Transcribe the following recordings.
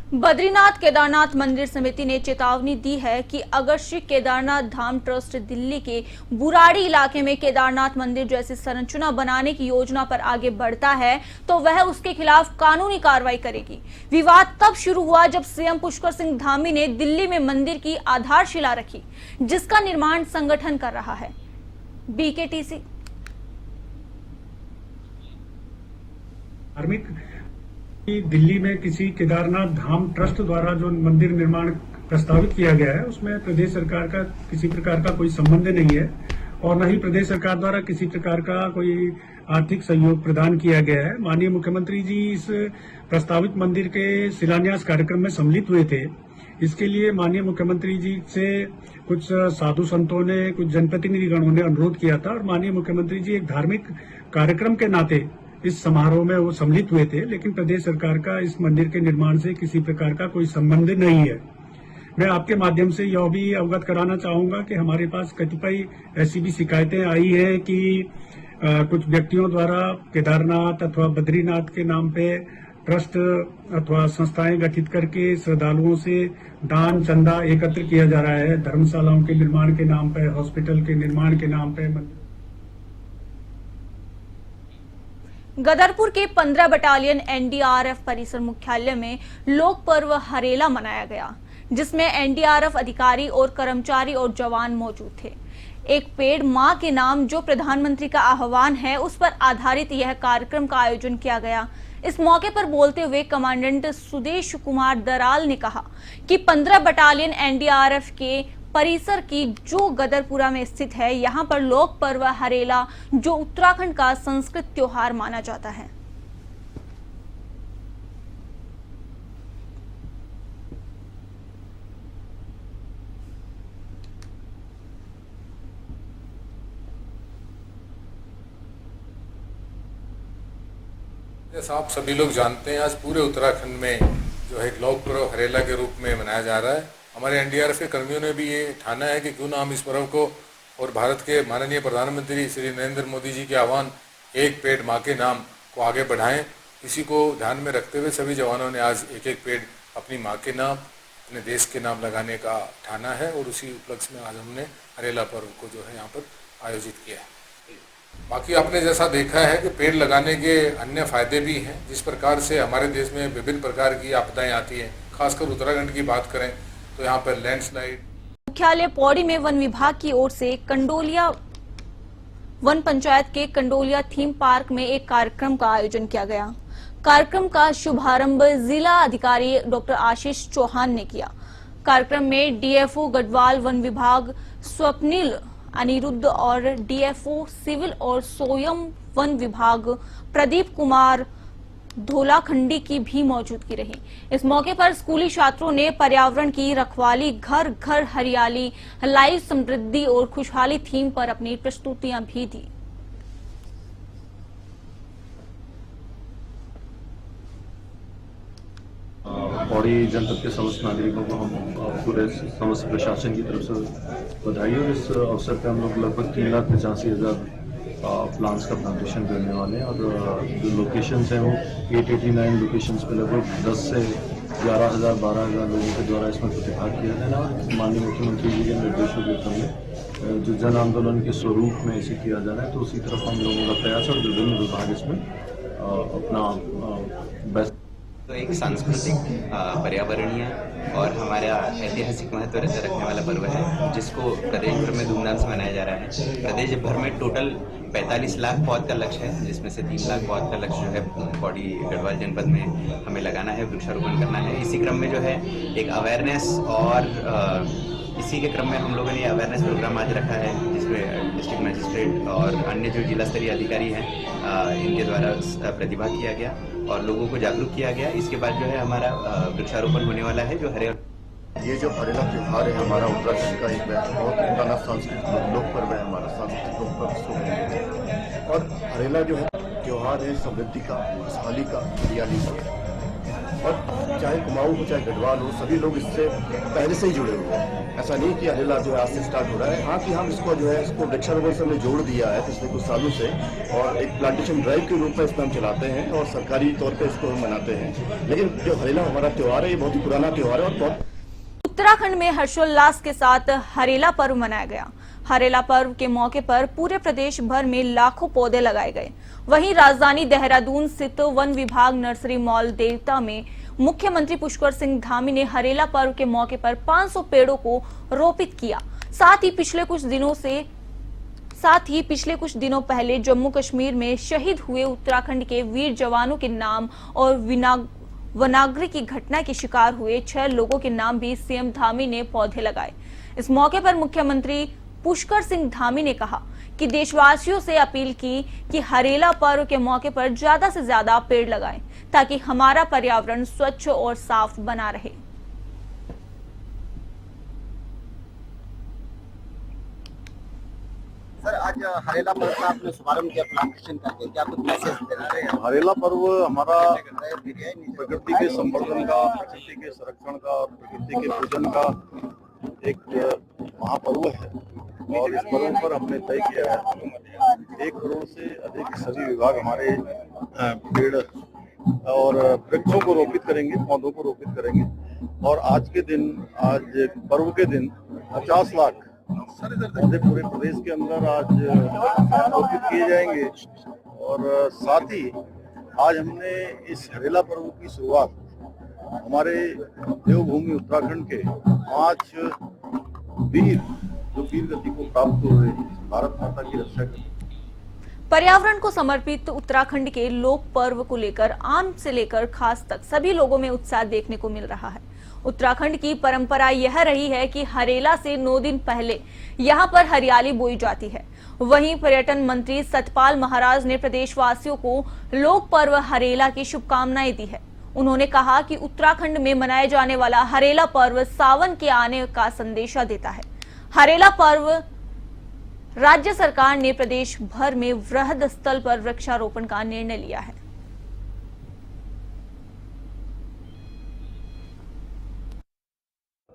बद्रीनाथ केदारनाथ मंदिर समिति ने चेतावनी दी है कि अगर श्री केदारनाथ धाम ट्रस्ट दिल्ली के बुराड़ी इलाके में केदारनाथ मंदिर जैसी संरचना बनाने की योजना पर आगे बढ़ता है तो वह उसके खिलाफ कानूनी कार्रवाई करेगी। विवाद तब शुरू हुआ जब सीएम पुष्कर सिंह धामी ने दिल्ली में मंदिर की आधारशिला रखी, जिसका निर्माण संगठन कर रहा है बीकेटीसी। दिल्ली में किसी केदारनाथ धाम ट्रस्ट द्वारा जो मंदिर निर्माण प्रस्तावित किया गया है उसमें प्रदेश सरकार का किसी प्रकार का कोई संबंध नहीं है और न ही प्रदेश सरकार द्वारा किसी प्रकार का कोई आर्थिक सहयोग प्रदान किया गया है। माननीय मुख्यमंत्री जी इस प्रस्तावित मंदिर के शिलान्यास कार्यक्रम में सम्मिलित हुए थे। इसके लिए माननीय मुख्यमंत्री जी से कुछ साधु संतों ने, कुछ जनप्रतिनिधिगणों ने अनुरोध किया था और माननीय मुख्यमंत्री जी एक धार्मिक कार्यक्रम के नाते इस समारोह में वो सम्मिलित हुए थे, लेकिन प्रदेश सरकार का इस मंदिर के निर्माण से किसी प्रकार का कोई संबंध नहीं है। मैं आपके माध्यम से यह भी अवगत कराना चाहूंगा कि हमारे पास कतिपय ऐसी भी शिकायतें आई हैं कि कुछ व्यक्तियों द्वारा केदारनाथ अथवा बद्रीनाथ के नाम पे ट्रस्ट अथवा संस्थाएं गठित करके श्रद्धालुओं से दान चंदा एकत्र किया जा रहा है। धर्मशालाओं के निर्माण के नाम पे, हॉस्पिटल के निर्माण के नाम पे। गदरपुर के 15 बटालियन एनडीआरएफ परिसर मुख्यालय में लोक पर्व हरेला मनाया गया, जिसमें एनडीआरएफ अधिकारी और कर्मचारी और जवान मौजूद थे। एक पेड़ मां के नाम जो प्रधानमंत्री का आह्वान है, उस पर आधारित यह कार्यक्रम का आयोजन किया गया। इस मौके पर बोलते हुए कमांडेंट सुदेश कुमार दराल ने कहा कि 15 बटालियन एनडीआरएफ के परिसर की जो गदरपुरा में स्थित है, यहाँ पर लोक पर्व हरेला जो उत्तराखंड का संस्कृत त्योहार माना जाता है। जैसा आप सभी लोग जानते हैं, आज पूरे उत्तराखंड में जो है लोक पर्व हरेला के रूप में मनाया जा रहा है। हमारे एनडीआरएफ के कर्मियों ने भी ये ठाना है कि क्यों ना हम इस पर्व को और भारत के माननीय प्रधानमंत्री श्री नरेंद्र मोदी जी के आह्वान एक पेड़ माँ के नाम को आगे बढ़ाएं। इसी को ध्यान में रखते हुए सभी जवानों ने आज एक एक पेड़ अपनी माँ के नाम, अपने देश के नाम लगाने का ठाना है और उसी उपलक्ष्य में आज हमने हरेला पर्व को जो है यहाँ पर आयोजित किया है। बाकी आपने जैसा देखा है कि पेड़ लगाने के अन्य फायदे भी हैं। जिस प्रकार से हमारे देश में विभिन्न प्रकार की आपदाएं आती हैं, खासकर उत्तराखंड की बात करें तो यहाँ पर लैंडस्लाइड। मुख्यालय पौड़ी में वन विभाग की ओर से कंडोलिया वन पंचायत के कंडोलिया थीम पार्क में एक कार्यक्रम का आयोजन किया गया। कार्यक्रम का शुभारंभ जिला अधिकारी डॉक्टर आशीष चौहान ने किया। कार्यक्रम में डीएफओ गढ़वाल वन विभाग स्वप्निल अनिरुद्ध और डीएफओ सिविल और सोयम वन विभाग प्रदीप कुमार धोलाखंडी की भी मौजूदगी रही। इस मौके पर स्कूली छात्रों ने पर्यावरण की रखवाली, घर घर हरियाली, लाइव समृद्धि और खुशहाली थीम पर अपनी प्रस्तुतियां भी दी। पौड़ी जनपद के समस्त नागरिकों को हम पूरे समस्त प्रशासन की तरफ से बधाई। और इस अवसर पर हम लोग लगभग 3,85,000 प्लांट्स का प्लांटेशन करने वाले हैं और जो लोकेशंस हैं वो 889 लोकेशंस पे लगभग 10 से 11,000 12,000 लोगों के द्वारा इसमें प्रतिभाग किया जाना। और माननीय मुख्यमंत्री जी के निर्देशों के क्रम में जो जन आंदोलन के स्वरूप में इसे किया जाना है, तो उसी तरफ हम लोगों का प्रयास और विभिन्न विभाग इसमें अपना बेस्ट। तो एक सांस्कृतिक, पर्यावरणीय और हमारा ऐतिहासिक महत्व रखने वाला पर्व है, जिसको प्रदेश भर में धूमधाम से मनाया जा रहा है। प्रदेश भर में टोटल 45 लाख पौध का लक्ष्य है, जिसमें से 3 लाख पौध का लक्ष्य जो है पौड़ी गढ़वाल जनपद में हमें लगाना है, वृक्षारोपण करना है। इसी क्रम में जो है एक अवेयरनेस और इसी के क्रम में हम लोगों ने अवेयरनेस प्रोग्राम आज रखा है, जिसमें डिस्ट्रिक्ट मजिस्ट्रेट और अन्य जो जिला स्तरीय अधिकारी हैं इनके द्वारा प्रतिभाग किया गया और लोगों को जागरूक किया गया। इसके बाद जो है हमारा वृक्षारोपण होने वाला है। जो ये जो हरेला त्योहार है हमारा उत्तराखंड का एक बहुत पुराना सांस्कृतिक लोक पर्व है, हमारा सांस्कृतिक लोक पर्व। और हरेला जो है त्योहार है समृद्धि का, खुशहाली का, हरियाली का। और चाहे कुमाऊं हो चाहे गढ़वाल हो, सभी लोग इससे पहले से ही जुड़े हुए हैं। ऐसा नहीं कि हरेला जो है आज से स्टार्ट हो रहा है। हाँ कि हम इसको जो है इसको वृक्षारोपण से हमने जोड़ दिया है पिछले कुछ सालों से, और एक प्लांटेशन ड्राइव के रूप में इसमें हम चलाते हैं और सरकारी तौर पर इसको हम मनाते हैं। लेकिन जो हरेला हमारा त्योहार है ये बहुत ही पुराना त्योहार है और बहुत उत्तराखंड में हर्षोल्लास के साथ हरेला पर्व मनाया गया। हरेला पर्व के मौके पर पूरे प्रदेश भर में लाखों पौधे लगाए गए। वहीं राजधानी देहरादून स्थित वन विभाग नर्सरी मॉल देवता में मुख्यमंत्री पुष्कर सिंह धामी ने हरेला पर्व के मौके पर 500 पेड़ों को रोपित किया। साथ ही पिछले कुछ दिनों पहले जम्मू कश्मीर में शहीद हुए उत्तराखंड के वीर जवानों के नाम और वनाग्नि की घटना के शिकार हुए 6 लोगों के नाम भी सीएम धामी ने पौधे लगाए। इस मौके पर मुख्यमंत्री पुष्कर सिंह धामी ने कहा कि देशवासियों से अपील की कि हरेला पर्व के मौके पर ज्यादा से ज्यादा पेड़ लगाएं ताकि हमारा पर्यावरण स्वच्छ और साफ बना रहे। सर, आज हरेला पर्व का आपने शुभारंभ किया प्लांटेशन करके, क्या कुछ मैसेज देना है? हरेला पर्व हमारा प्रकृति के संवर्धन का, प्रकृति के संरक्षण का और प्रकृति के पूजन का एक महापर्व है और इस पर्व पर हमने तय किया है 1 करोड़ से अधिक सभी विभाग हमारे पेड़ और वृक्षों को रोपित करेंगे, पौधों को रोपित करेंगे। और आज के दिन, आज पर्व के दिन 50 लाख पौधे पूरे प्रदेश के अंदर आज रोपित किए जाएंगे। और साथ ही आज हमने इस हरेला पर्व की शुरुआत हमारे देवभूमि उत्तराखंड के 5 वीर जो वीर गति को प्राप्त हुए भारत माता की रक्षा करते। पर्यावरण को समर्पित उत्तराखंड के लोक पर्व को लेकर आम से लेकर खास तक सभी लोगों में उत्साह देखने को मिल रहा है। उत्तराखंड की परंपरा यह रही है कि हरेला से 9 दिन पहले यहां पर हरियाली बोई जाती है। वहीं पर्यटन मंत्री सतपाल महाराज ने प्रदेशवासियों को लोक पर्व हरेला की शुभकामनाएं दी है। उन्होंने कहा कि उत्तराखंड में मनाए जाने वाला हरेला पर्व सावन के आने का संदेशा देता है। हरेला पर्व राज्य सरकार ने प्रदेश भर में वृहद स्तर पर वृक्षारोपण का निर्णय लिया है।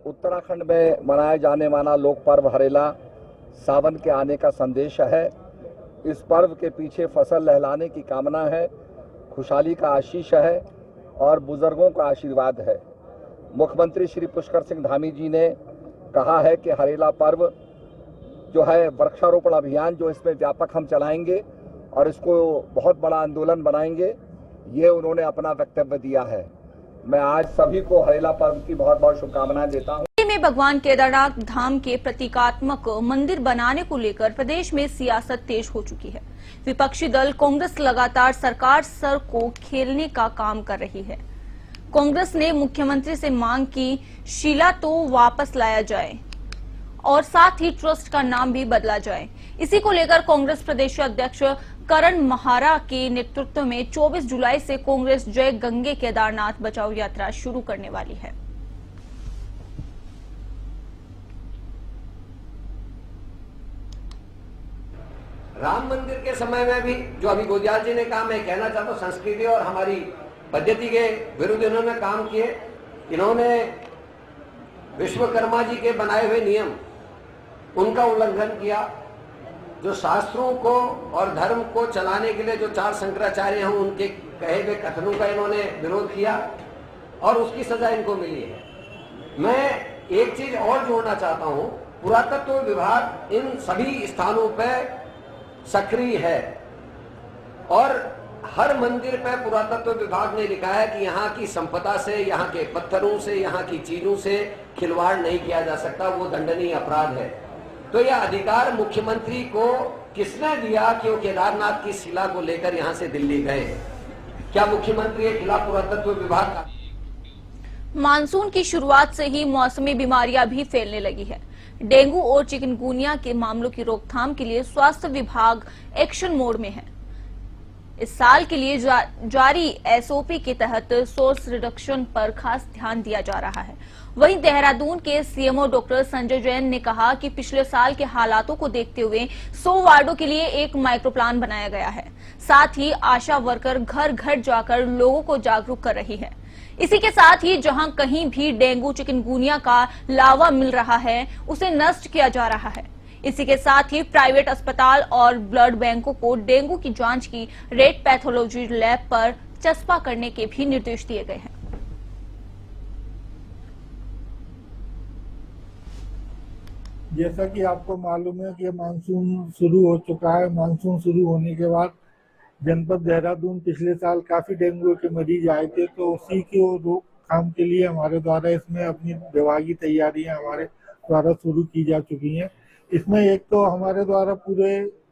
उत्तराखंड में मनाया जाने वाला लोक पर्व हरेला सावन के आने का संदेश है। इस पर्व के पीछे फसल लहलाने की कामना है, खुशहाली का आशीष है और बुजुर्गों का आशीर्वाद है। मुख्यमंत्री श्री पुष्कर सिंह धामी जी ने कहा है कि हरेला पर्व जो है वृक्षारोपण अभियान जो इसमें व्यापक हम चलाएंगे और इसको बहुत बड़ा आंदोलन बनाएंगे, ये उन्होंने अपना वक्तव्य दिया है। मैं आज सभी को हरेला पर्व की बहुत बहुत शुभकामनाएं देता हूं। दिल्ली में भगवान केदारनाथ धाम के प्रतीकात्मक मंदिर बनाने को लेकर प्रदेश में सियासत तेज हो चुकी है। विपक्षी दल कांग्रेस लगातार सरकार सर को खेलने का काम कर रही है। कांग्रेस ने मुख्यमंत्री से मांग की शिला तो वापस लाया जाए और साथ ही ट्रस्ट का नाम भी बदला जाए। इसी को लेकर कांग्रेस प्रदेश अध्यक्ष करण महारा के नेतृत्व में 24 जुलाई से कांग्रेस जय गंगे केदारनाथ बचाओ यात्रा शुरू करने वाली है। राम मंदिर के समय में भी जो अभी गोदियाल जी ने कहा, मैं कहना चाहता हूं संस्कृति और हमारी पद्धति के विरुद्ध इन्होंने काम किए। इन्होंने विश्वकर्मा जी के बनाए हुए नियम उनका उल्लंघन किया। जो शास्त्रों को और धर्म को चलाने के लिए जो 4 शंकराचार्य हैं उनके कहे हुए कथनों का इन्होंने विरोध किया और उसकी सजा इनको मिली है। मैं एक चीज और जोड़ना चाहता हूं, पुरातत्व विभाग इन सभी स्थानों पर सक्रिय है और हर मंदिर पर पुरातत्व विभाग ने लिखा है कि यहाँ की संपदा से, यहाँ के पत्थरों से, यहाँ की चीजों से खिलवाड़ नहीं किया जा सकता, वो दंडनीय अपराध है। तो यह अधिकार मुख्यमंत्री को किसने दिया कि वो केदारनाथ की शिला को लेकर यहाँ से दिल्ली गए? क्या मुख्यमंत्री के खिलाफ पुरातत्व विभाग का? मानसून की शुरुआत से ही मौसमी बीमारियां भी फैलने लगी है। डेंगू और चिकनगुनिया के मामलों की रोकथाम के लिए स्वास्थ्य विभाग एक्शन मोड में है। इस साल के लिए जारी एसओपी के तहत सोर्स रिडक्शन पर खास ध्यान दिया जा रहा है। वहीं देहरादून के सीएमओ डॉक्टर संजय जैन ने कहा कि पिछले साल के हालातों को देखते हुए 100 वार्डों के लिए एक माइक्रो प्लान बनाया गया है। साथ ही आशा वर्कर घर घर जाकर लोगों को जागरूक कर रही है। इसी के साथ ही जहां कहीं भी डेंगू चिकनगुनिया का लावा मिल रहा है उसे नष्ट किया जा रहा है। इसी के साथ ही प्राइवेट अस्पताल और ब्लड बैंकों को डेंगू की जांच की रेट पैथोलॉजी लैब पर चस्पा करने के भी निर्देश दिए गए हैं। जैसा कि आपको मालूम है कि मानसून शुरू हो चुका है। मानसून शुरू होने के बाद जनपद देहरादून पिछले साल काफी डेंगू के मरीज आए थे, तो उसी के रोकथाम के लिए हमारे द्वारा इसमें अपनी विभागीय तैयारियां हमारे द्वारा शुरू की जा चुकी हैं। इसमें एक तो हमारे द्वारा पूरे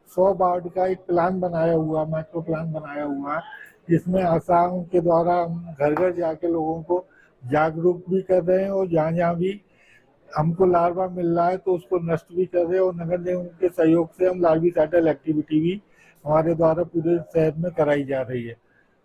100 वार्ड का एक प्लान बनाया हुआ, माइक्रो प्लान बनाया हुआ है, जिसमें आसाम के द्वारा हम घर घर जाके लोगों को जागरूक भी कर रहे हैं और जहाँ जहाँ भी हमको लार्वा मिल रहा है तो उसको नष्ट भी कर रहे हैं। और नगर निगम के सहयोग से हम लार्विसाइडल एक्टिविटी भी हमारे द्वारा पूरे शहर में कराई जा रही है।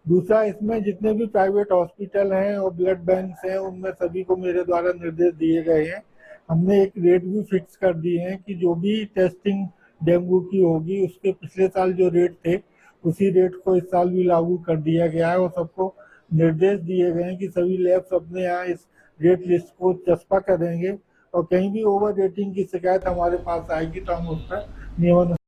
दूसरा, इसमें जितने भी प्राइवेट हॉस्पिटल हैं और ब्लड बैंक हैं उनमें सभी को मेरे द्वारा निर्देश दिए गए हैं। हमने एक रेट भी फिक्स कर दिए हैं कि जो भी टेस्टिंग डेंगू की होगी उसके पिछले साल जो रेट थे उसी रेट को इस साल भी लागू कर दिया गया है। और सबको निर्देश दिए गए हैं कि सभी लैब्स अपने यहाँ इस रेट लिस्ट को चस्पा करेंगे और कहीं भी ओवर रेटिंग की शिकायत हमारे पास आएगी तो हम उस पर नियमानुसार